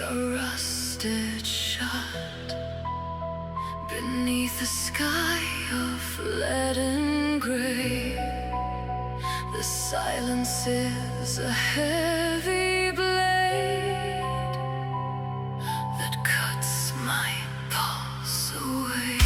are rusted shut beneath a sky of leaden gray. The silence is a heavy blade that cuts my pulse away.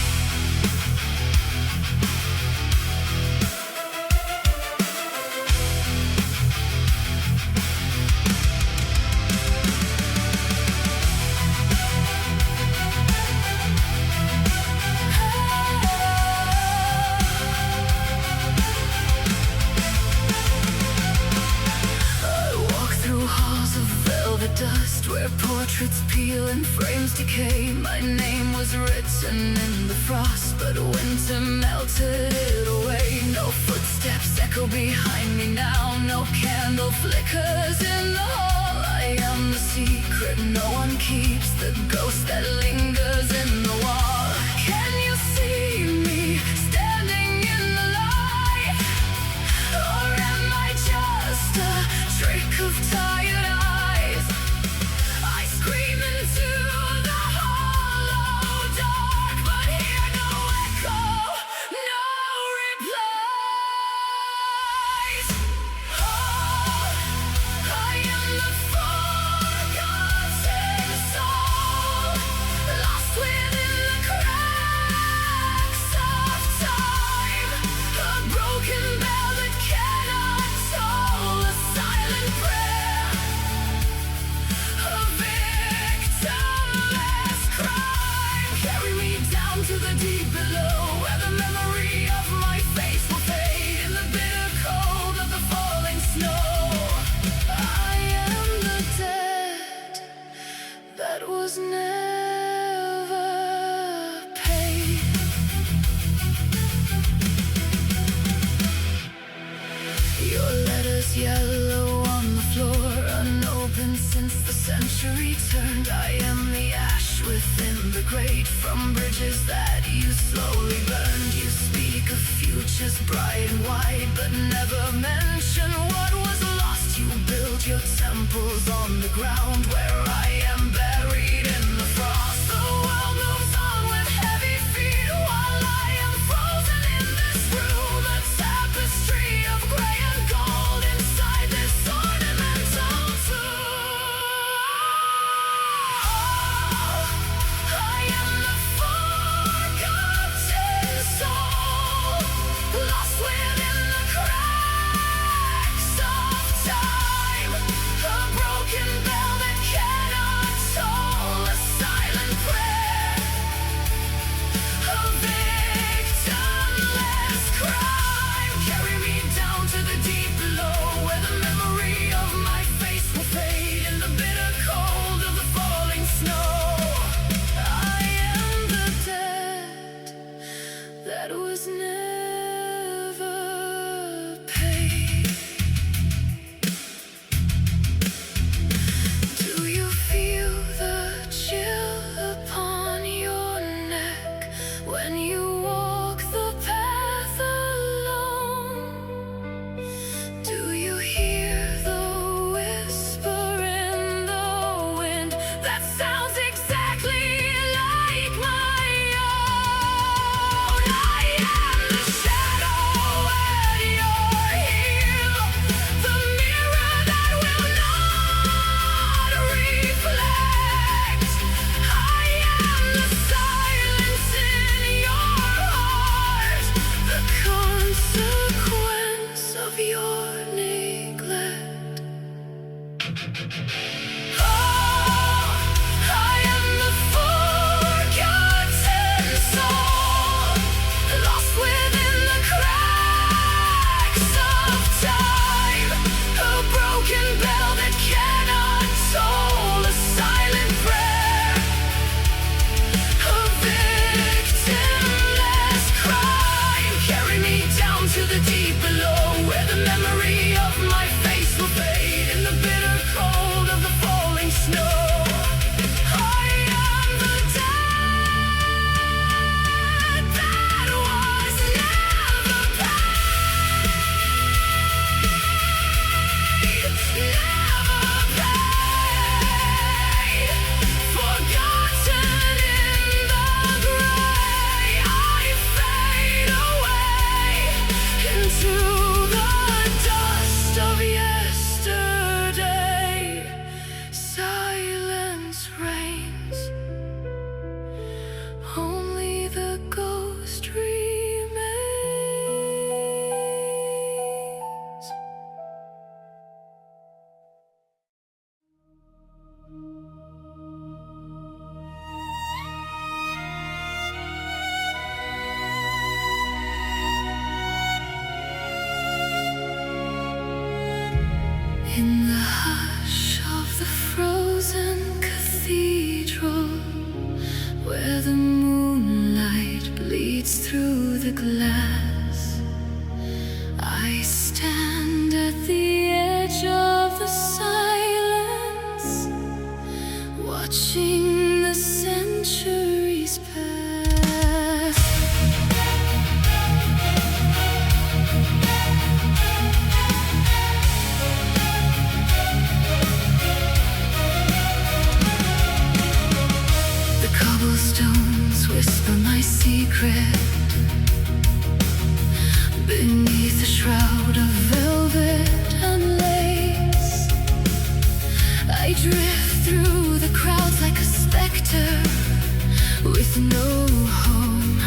Dust where portraits peel and frames decay. My name was written in the frost, but winter melted it away. No footsteps echo behind me now, no candle flickers in the hall. I am the secret no one keeps, the ghost that lingers in the wall. Can you see me standing in the light? Or am I just a trick of tired eyes? Scream into the hollow dark, but hear no echo, no replies. Oh, I am the forgotten soul, lost within the cracks of time. A broken bell that cannot toll, a silent prayer, a victimless crime. Carry me down to the deep below, where the memory of my face will fade in the bitter cold of the falling snow. I am the debt that was never paid. Your letters yellow on the floor, unopened since the century turned. I am the ash within the grate, from bridges that you slowly burned. You speak of futures bright and wide, but never mention what was lost. You build your temples on the ground, where I am buried in the frost. The world moves on with heavy feet, while I am frozen in this room. A tapestry of gray and gold inside this ornamental tomb. I am the forgotten soul, lost within the cracks of time. A broken bell that cannot watching the centuries pass. The cobblestones whisper my secret beneath a shroud of velvet and lace. I drift through the crowds like a specter, with no home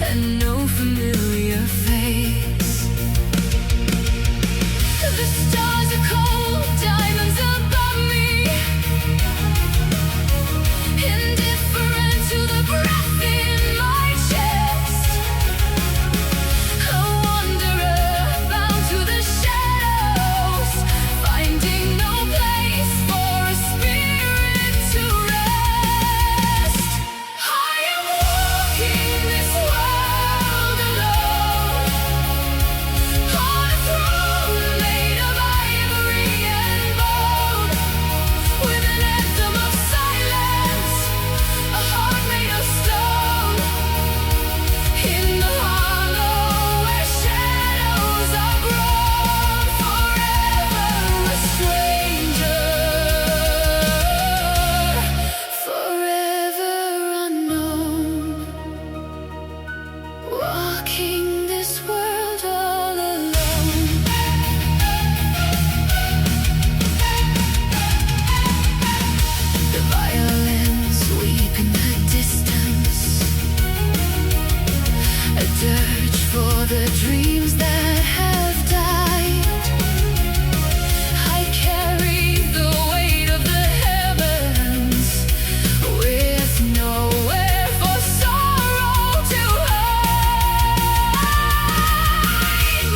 and no familiar face. The stars are cold diamonds above me, indifferent to the breath in my chest. A wanderer bound to the shadows, finding no place for a spirit to rest. I am walking this world alone, on a throne made of ivory and bone, with an anthem of silence, a heart made of stone. In the hollow where shadows are grown, forever a stranger, forever unknown, walking this world all alone. The violins weep in the distance, a dirge for the dreams that have died. I carry the weight of the heavens, with nowhere for sorrow to hide.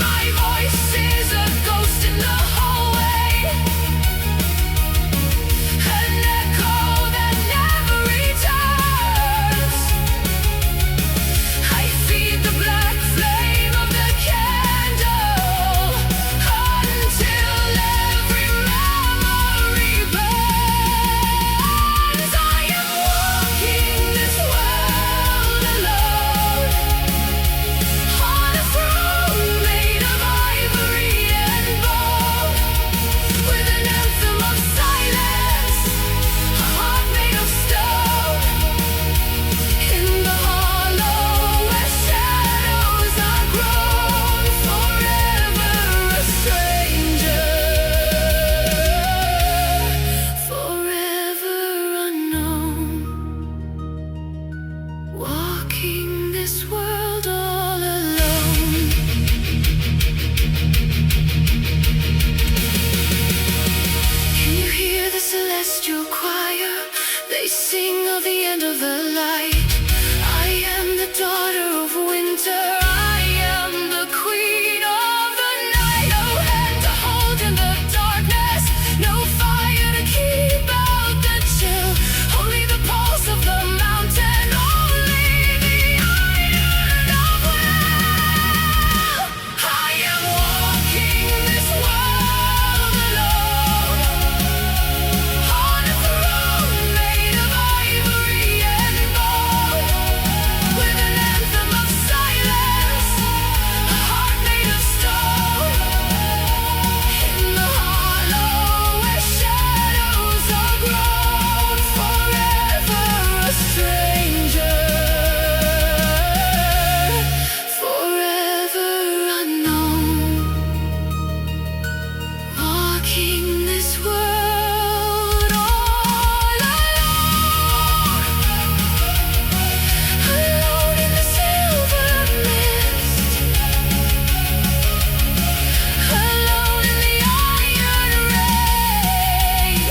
My voice is a ghost in the hallway, an echo that never returns. I feed the black flame of the candle until every memory burns. I am walking this world alone, on a throne made of ivory and bone, with an anthem of silence, a heart made of stone. In the hollow where shadows are grown, forever a stranger, forever unknown, walking this world all alone. Can you hear the celestial choir? They sing of the end of the light. I am the daughter of winter, I am the queen of the night. No hand to hold in the darkness, no fire to keep out the chill, only the pulse of the mountain, only the iron of will. I am walking this world alone, on a throne made of ivory and bone, with an anthem of silence, a heart made of stone. In the hollow where shadows are grown, forever a stranger, forever unknown, walking this world all alone, alone in the silver mist, alone in the iron rain,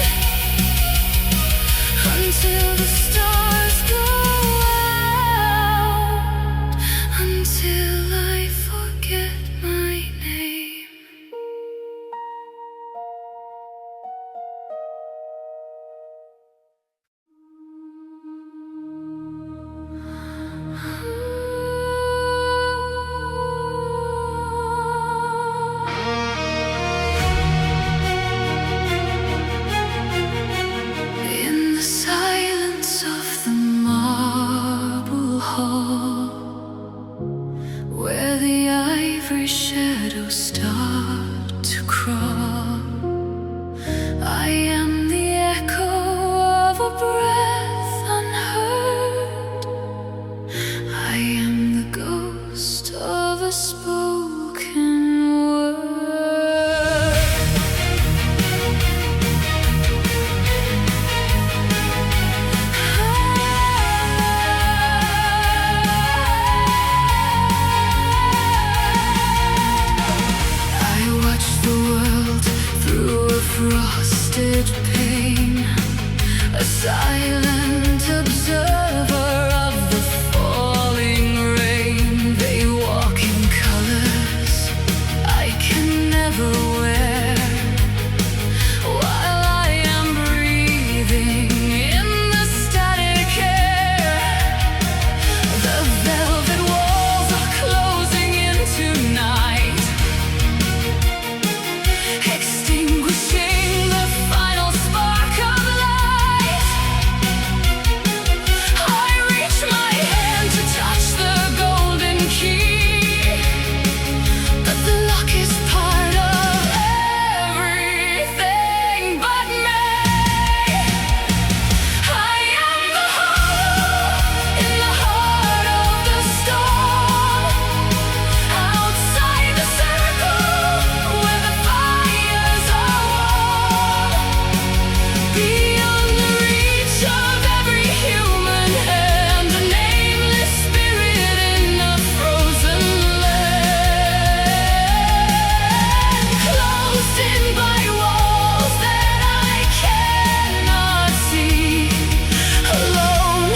until the stars go out, until I forget my name. In the silence silent observer of the falling rain. They walk in colors I can never wear, while I am breathing in the static air. The velvet walls are closing in tonight, extinguishing the final spark of light. I reach my hand to touch the golden key, but the lock is part of everything but me. I am the hollow in the heart of the storm, outside the circle where the fires are warm, beyond the reach of every human hand, a nameless spirit in a frozen land, closed in by walls that I cannot see, alone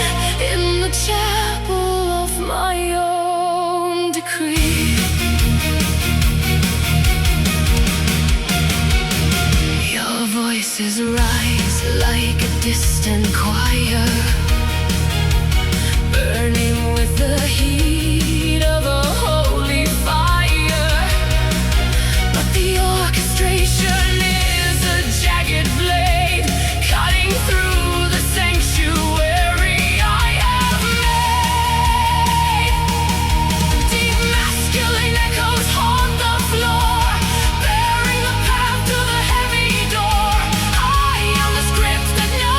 in the chapel of my own decree. Your voices rise like a distant choir, burning with the heat of a holy fire. But the orchestration is a jagged blade, cutting through the sanctuary I have made. Deep masculine echoes haunt the floor, bearing the path to the heavy door. I am the script that no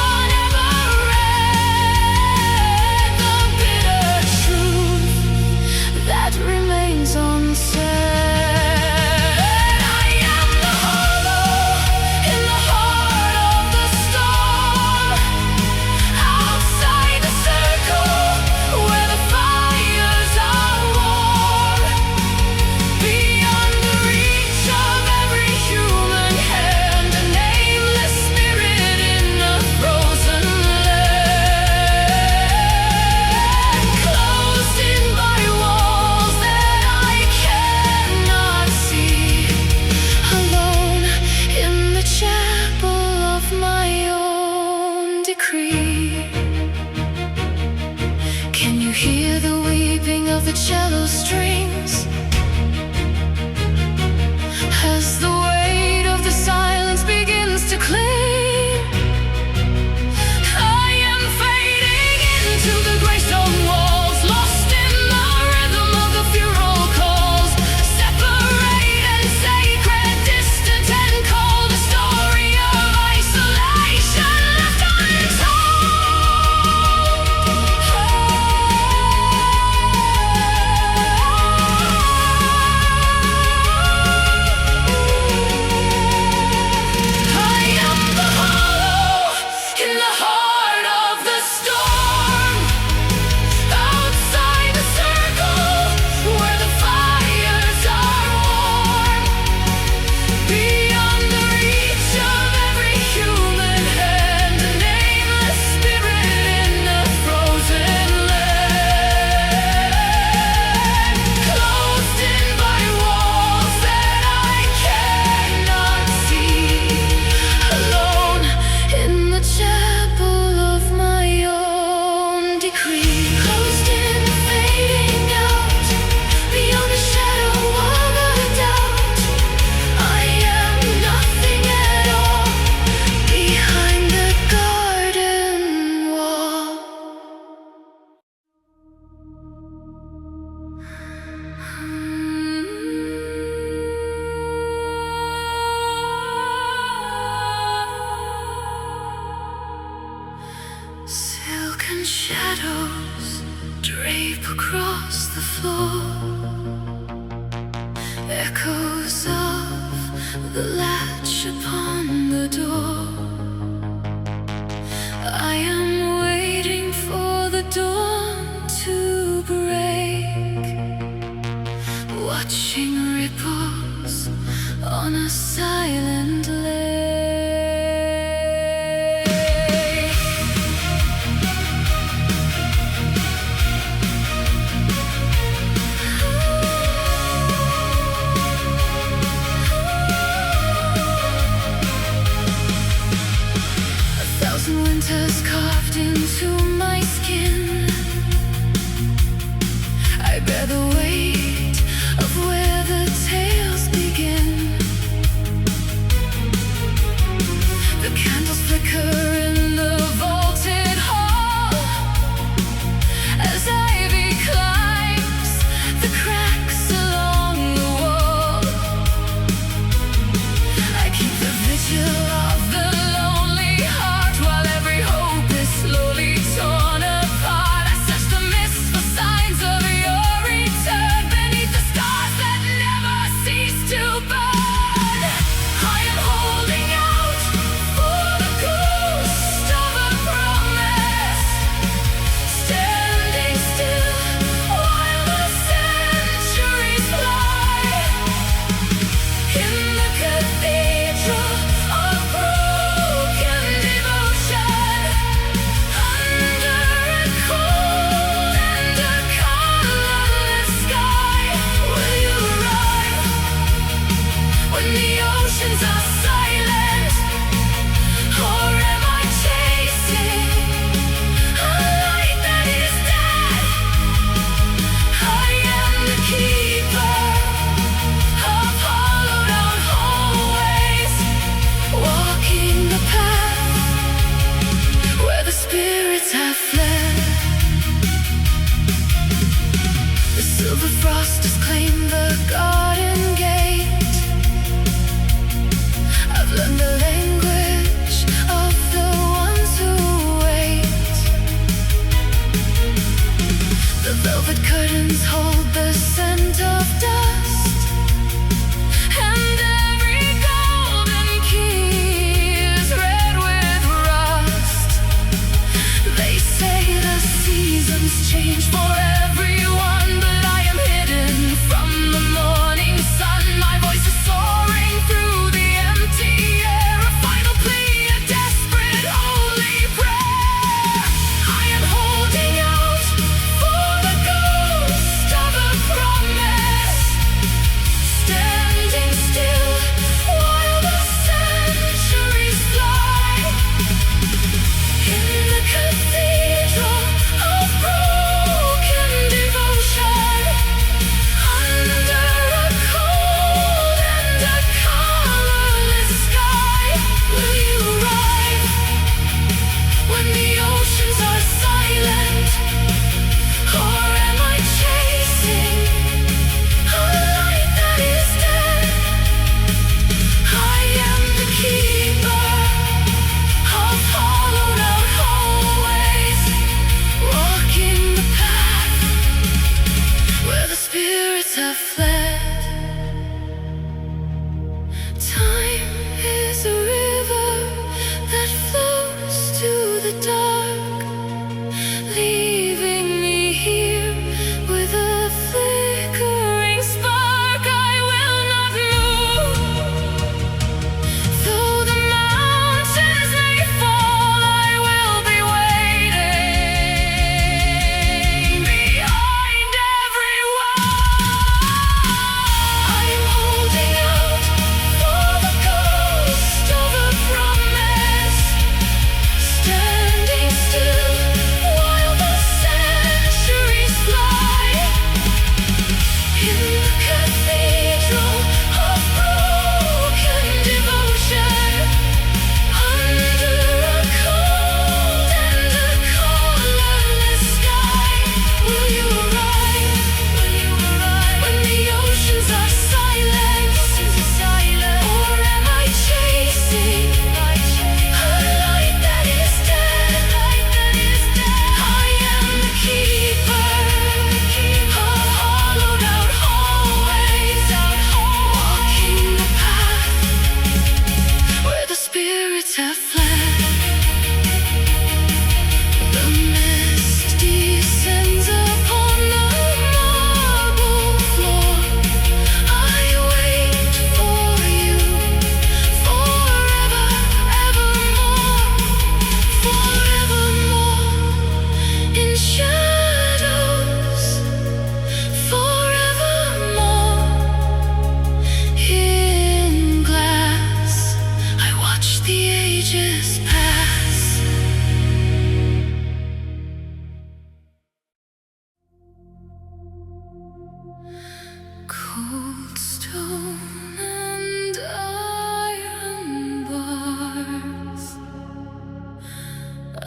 one ever read, the bitter truth that remains unsaid. I am the hollow in the heart of the storm, outside the circle where the fires are warm, beyond the reach of every human hand, a nameless spirit in a frozen land, closed in by walls that I cannot see, alone in the chapel of my own decree. Can you hear the weeping of the cello strings as the weight of the silence begins to cling? I am fading into the greystone walls, lost in the rhythm of the funeral calls, separate and sacred, distant and cold, a story of isolation left I am the hollow in the heart of the storm, outside the circle where the fires are warm, beyond the reach of every human hand, a nameless spirit in a frozen land, closed in by walls that I cannot see, alone in the chapel of my own decree. Closed in, fading out, beyond the shadow of a doubt. I am nothing at all behind the garden wall. Silken shadows drape across the floor, echoes of the latch upon the door. I am waiting for the dawn to break, watching ripples on a silent lake. and winter's carved into my skin. I bear the weight of where the tales begin. The candles flicker in the vaulted hall as ivy climbs the cracks along the wall. I keep the vigil of the lonely heart while every hope is slowly torn apart. I search the mist for signs of your return beneath the stars that never cease to burn. I am holding out for the ghost of a promise, standing still while the centuries fly. In the cathedral of broken devotion, under a cold and a colorless sky, will you arrive when the oceans are silent? Or am I chasing a light that is dead? I am the keeper of hollowed out hallways, walking the path where the spirits have fled. The silver frost has claimed the garden gate. I've learned the language of the ones who wait. The velvet curtains hold the scent of dust, and every golden key is red with rust. They say the seasons change for everyone, but I am hidden from the morning sun. My voice is soaring through the empty air, a final plea, a desperate holy prayer. I am holding out for the ghost of a promise, standing still while the centuries fly. In the cathedral of broken devotion, under a cold and a colorless sky, will you arrive when the oceans are silent? Or am I chasing a light that is dead? I am the keeper of hollowed out hallways, walking the path where the spirits have fled. Time is a river that flows to the dark, leaving me here with a flickering spark. I will not move, though the mountains may fall. I will be waiting behind every wall. I am holding out for the ghost of a promise, standing still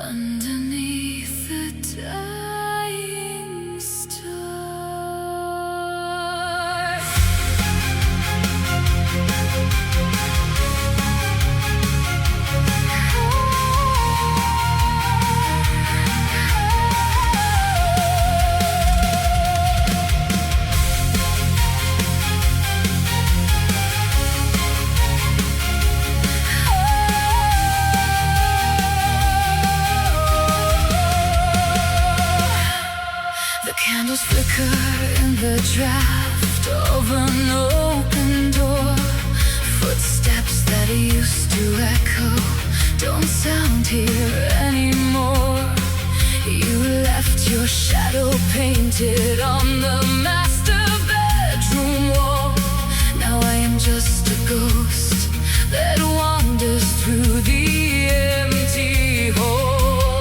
underneath the dying star. The candles flicker in the draft of an open door. Footsteps that used to echo don't sound here anymore. You left your shadow painted on the master bedroom wall. Now I am just a ghost that wanders through the empty hall.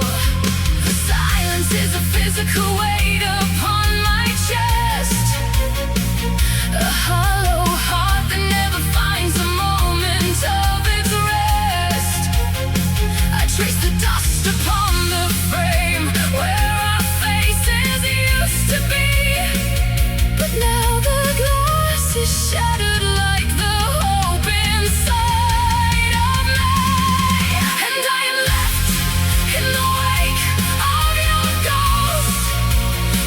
The silence is a physical weight upon my chest, a hollow heart that never finds a moment of its rest. I trace the dust upon the frame where our faces used to be, but now the glass is shattered like the hope inside of me. And I am left in the wake of your ghost,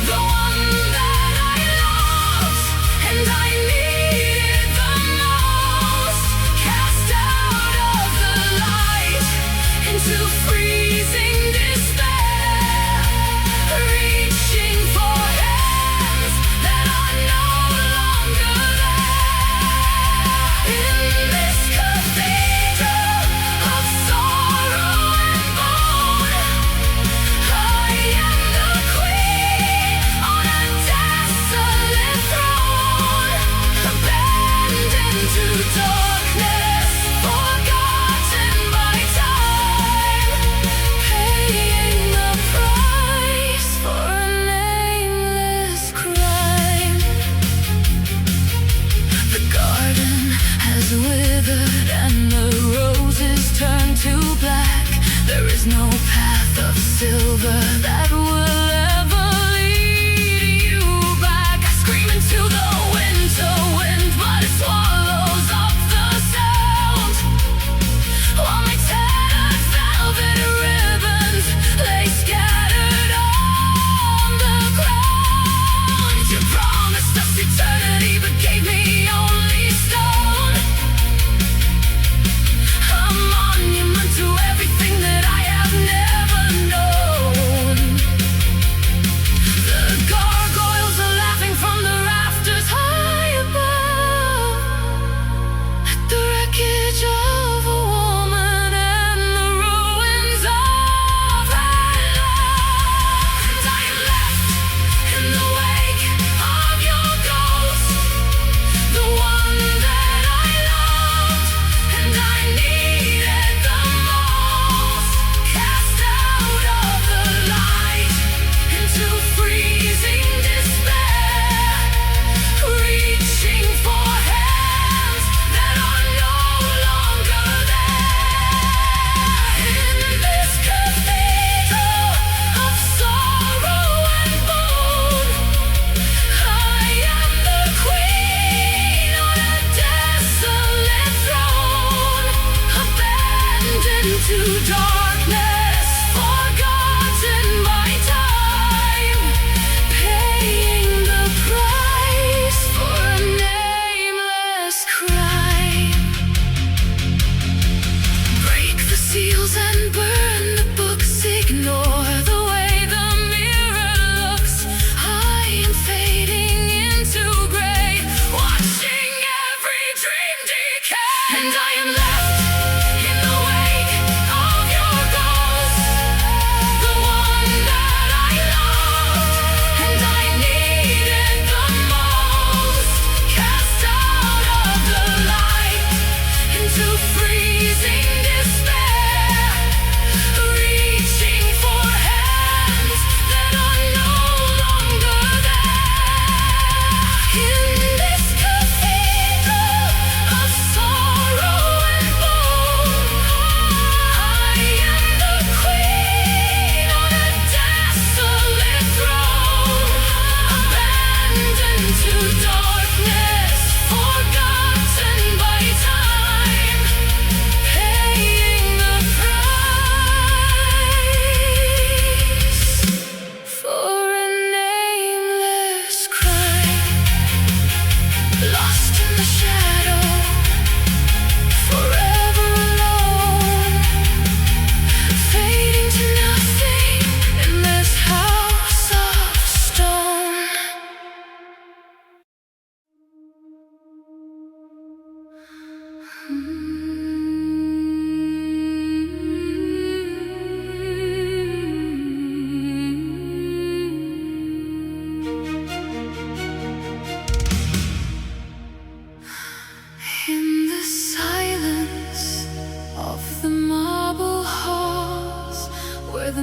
the one that I loved and I needed the most, cast out of the light into freezing despair, reaching for hands that are no longer there. In this cathedral of sorrow and bone, I am the queen on a desolate throne, abandoned to darkness, forgotten by time, paying the price for a nameless crime. The garden has withered and the roses turn to black. There is no path of silver that will ever lead you back. I scream into the winter wind, but it swallows up the sound, while my tattered velvet ribbons lay scattered on the ground. You promised us eternity, but gave me only stone, a monument to everything that I have never known.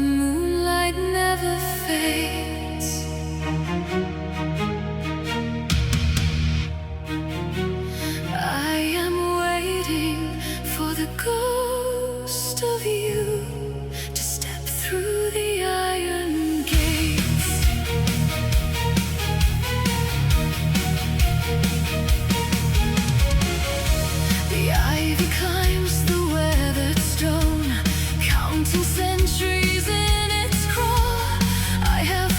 moonlight never fades. I am waiting for the ghost of you to step through the iron gates. The ivy climbs the weathered stone, counting centuries in its crawl. I have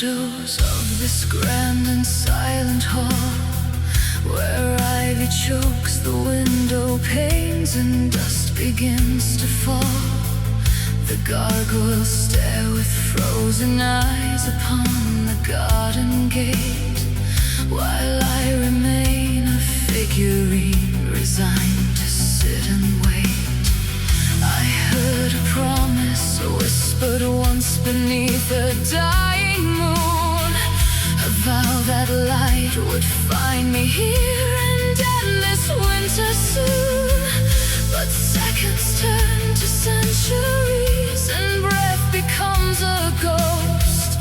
shadows of this grand and silent hall, where ivy chokes the window panes and dust begins to fall. The gargoyles stare with frozen eyes upon the garden gate, while I remain a figurine resigned to sit and wait. I heard a promise whispered once beneath a dying moon, a vow that light would find me here and end this winter soon. But seconds turn to centuries and breath becomes a ghost,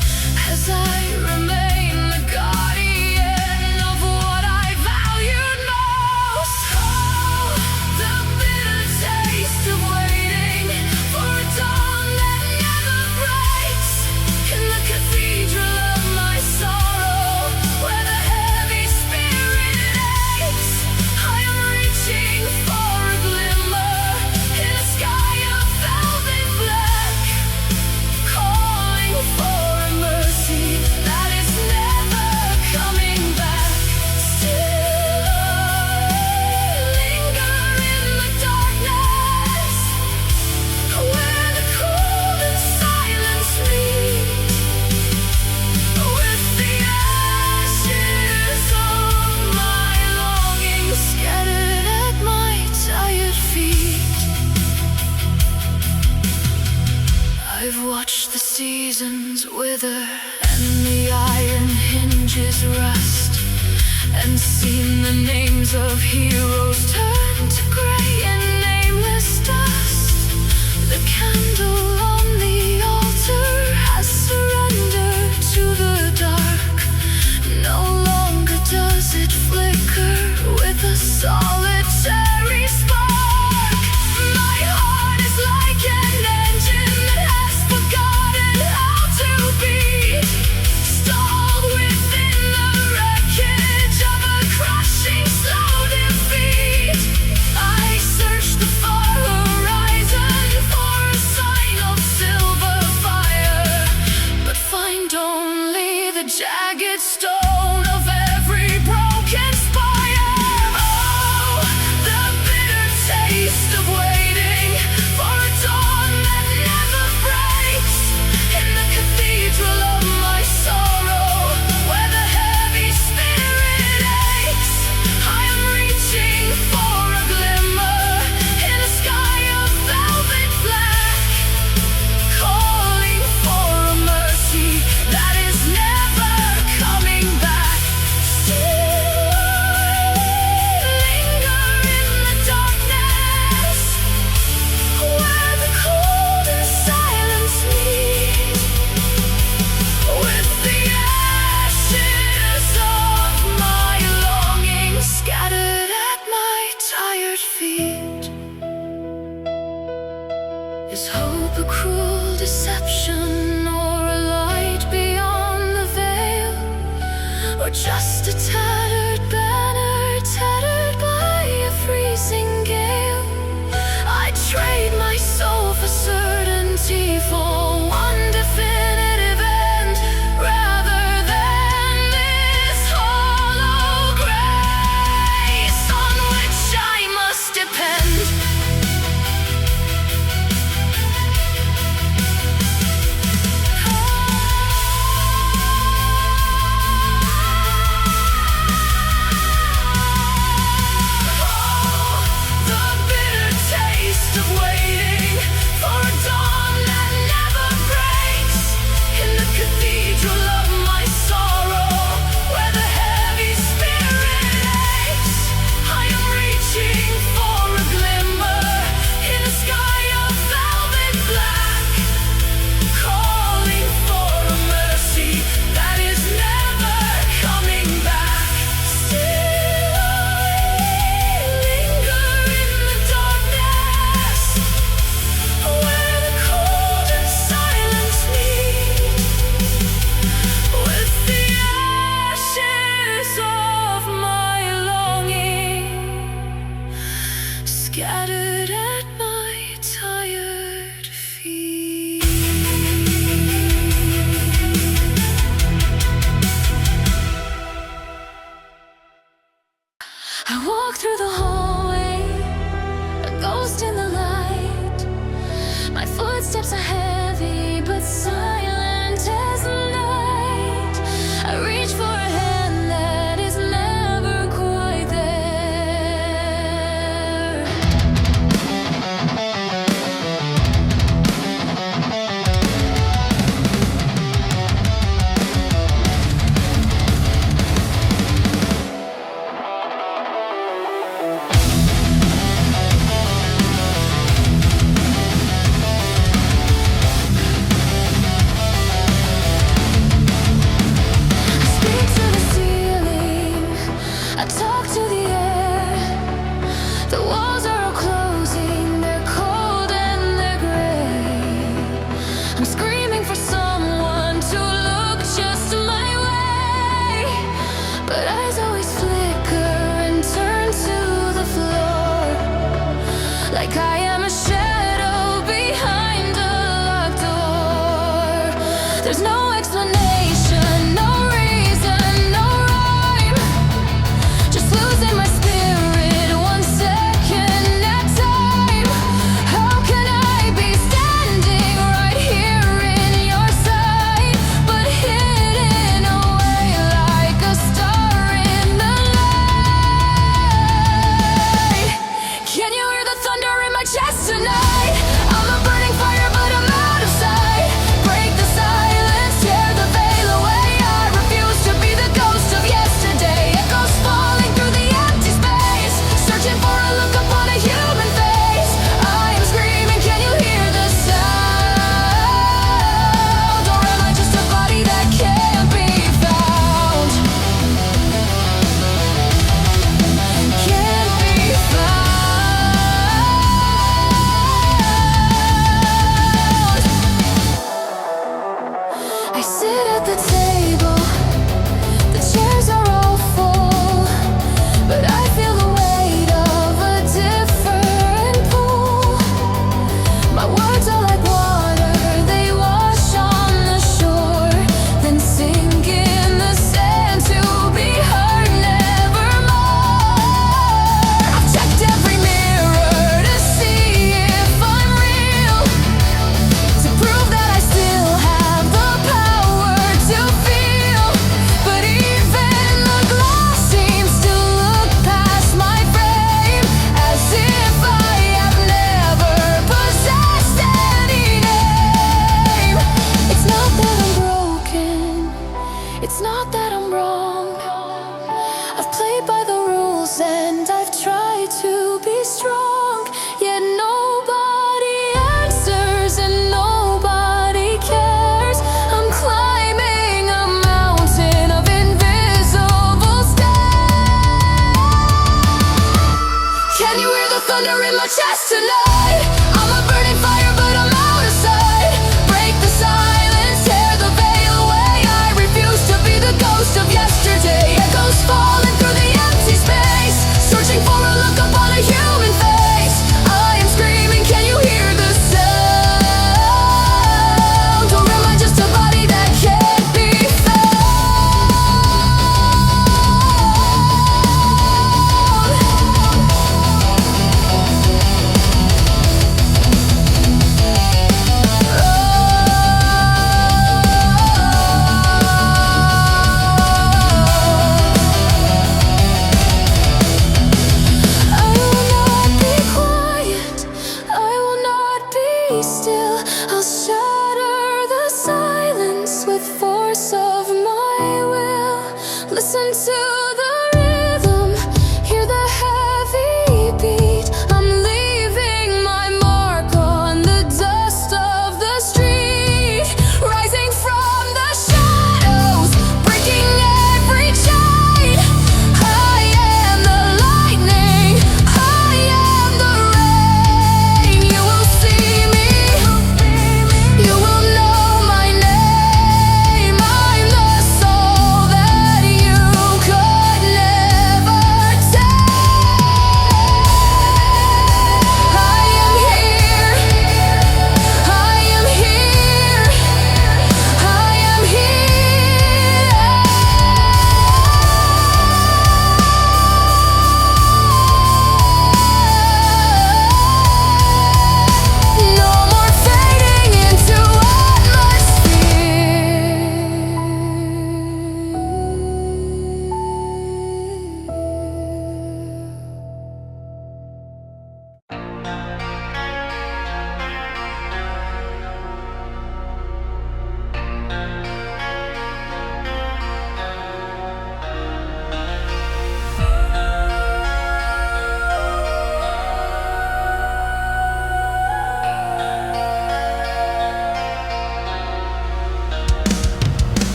as I remain the guardian of what I valued most. Oh, the bitter taste of waiting for a dawn that never breaks, in the cathedral of my sorrow, where the heavy spirit aches. I am reaching for a glimmer in a sky of velvet black, calling for a mercy that is never coming back. Still I linger in the darkness, where the cold and silence meet, with the ashes of my longing scattered at my tired feet. I've watched the seasons wither and the iron hinges rust, and seen the names of heroes turn to gray and nameless dust. The candle on the altar has surrendered to the dark. No longer does it flicker with a solitary spark. My heart is like an engine that has forgotten how to beat, stalled within the wreckage of a crushing slow defeat. I search the far horizon for a sign of silver fire, but find only the jagged stone of every broken spire. Oh, the bitter taste of waiting for a dawn that never breaks, in the cathedral of my sorrow, where the heavy spirit aches. I am reaching for a glimmer in a sky of velvet black, calling for a mercy that is never coming back. Still I linger in the darkness, where the cold and silence meet, with the ashes of my longing scattered at my tired feet. Is hope a cruel deception, or a light beyond the veil, or just a tattered banner tattered by a freezing gale? I trade my soul for certainty, for one definitive end, rather than this hollow grace on which I must depend. The bitter taste of waiting for a dawn that never breaks, in the cathedral of my sorrow, where the heavy spirit aches. I am reaching for a glimmer in a sky of velvet black, calling for a mercy that is never coming back. Still I linger in the darkness, where the cold and silence meet, with the ashes of my longing scattered at my tired feet. I walk through the hallway, a ghost in the light. My footsteps are heavy, but silent as the night. I reach for a hand that is never quite there. I talk to the air. The walls are all closing. They're cold and they're gray. I'm screaming for someone to look just my way, but eyes always flicker and turn to the floor, like I am a shadow behind a locked door. There's no explanation, no reason, no rhyme. Just losing my spirit 1 second at a time. How can I be standing right here in your sight, but hidden away like a star in the light? Can you hear the thunder in my chest tonight? I'm a burning fire, but I'm out of sight. Break the silence, tear the veil away. I refuse to be the ghost of yesterday. Echoes falling through the empty space, searching for a look upon a human face. I am screaming, can you hear the sound? Or am I just a body that can't be found? Can't be found. I sit at the table, the chairs are all full, but I feel the weight of a different pull. My words are like water, they wash on the shore, then sink in the sand to be heard nevermore. I've checked every mirror to see if I'm real, to prove that I still have the power to feel. But even the glass seems to look past my frame, as if I have never possessed any name. It's not that I'm broken, it's not that I'm wrong. I've played by the rules and I've tried to be strong, yet nobody answers and nobody cares. I'm climbing a mountain of invisible stairs. Can you hear the thunder in my chest tonight? I'm a burning fire, but I'm out of sight. Break the silence, tear the veil away. I refuse to be the ghost of yesterday. Echoes falling through the empty space, searching for a look upon a human face. I am screaming, can you hear the sound? Or am I just a body that can't be found?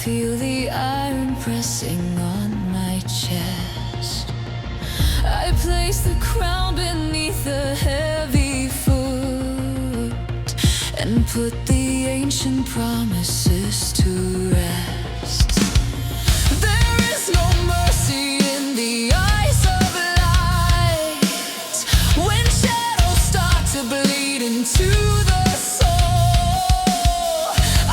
feel the iron pressing on my chest. I place the crown beneath the heavy foot and put the ancient promises to rest. There is no mercy in the eyes of light when shadows start to bleed into the soul.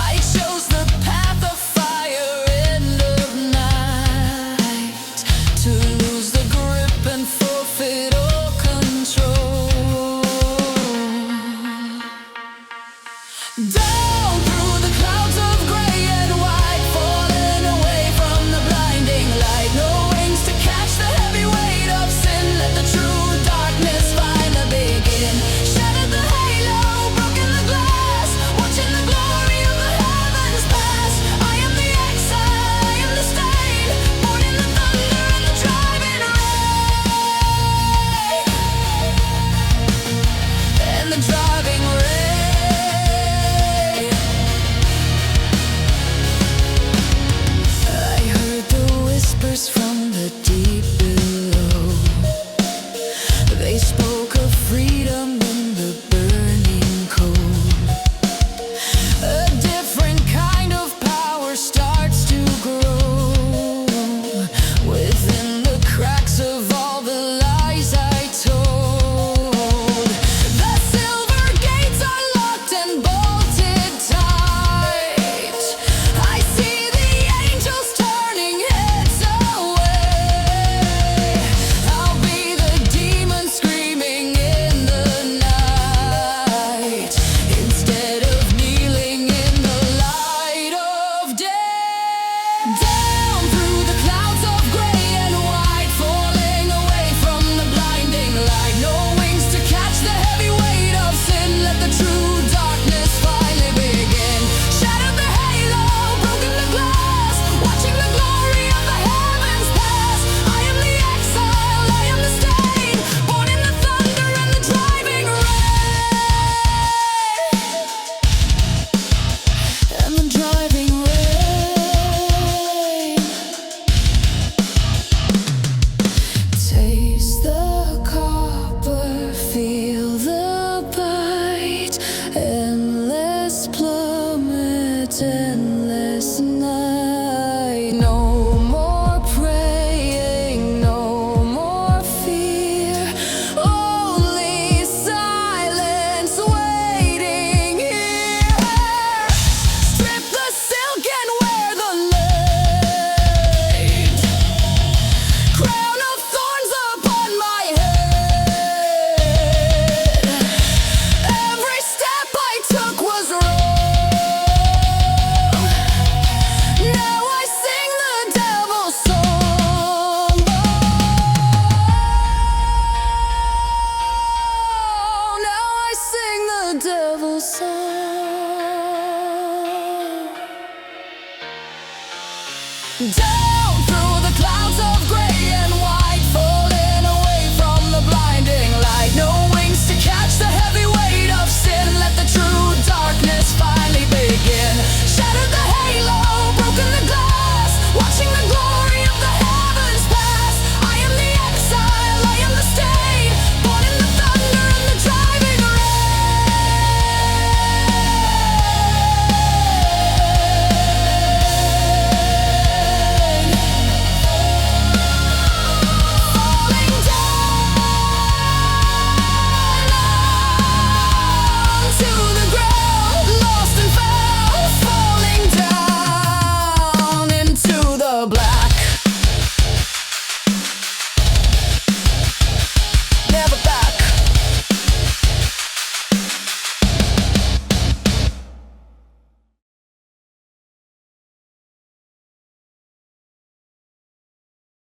I chose the path of fire and of night to lose the grip and forfeit all control. Down through the clouds of gray and white, falling away from the blinding light. No wings to catch the heavy weight of sin. Let the true darkness finally begin. Shattered the halo, broken the glass, watching the glory of the heavens pass. I am the exile, I am the stain, born in the thunder and the driving rain. And the driving rain. From the deep below, they spoke of freedom in the burning cold. A different kind of power starts to grow within the cracks of all the lies I told. The silver gates are locked and bolted tight. I see the angels turning heads away. I'll be the demon screaming in the night instead of kneeling in the light of day. Down through the clouds of gray and white, falling away from the blinding light. No wings to catch the heavy weight of sin. Let the true darkness finally begin. Shattered the halo, broken the glass, watching the glory of the heavens pass. I am the exile, I am the stain, born in the thunder and the driving rain. And the driving rain. Taste the copper, feel the bite. Endless plummet, endless night. No more praying, no more fear. Only silence waiting here. Strip the silk and wear the lace. Crown of thorns upon my head. Every step I took was wrong. Now I sing the devil's song. Oh, now I sing the devil's song.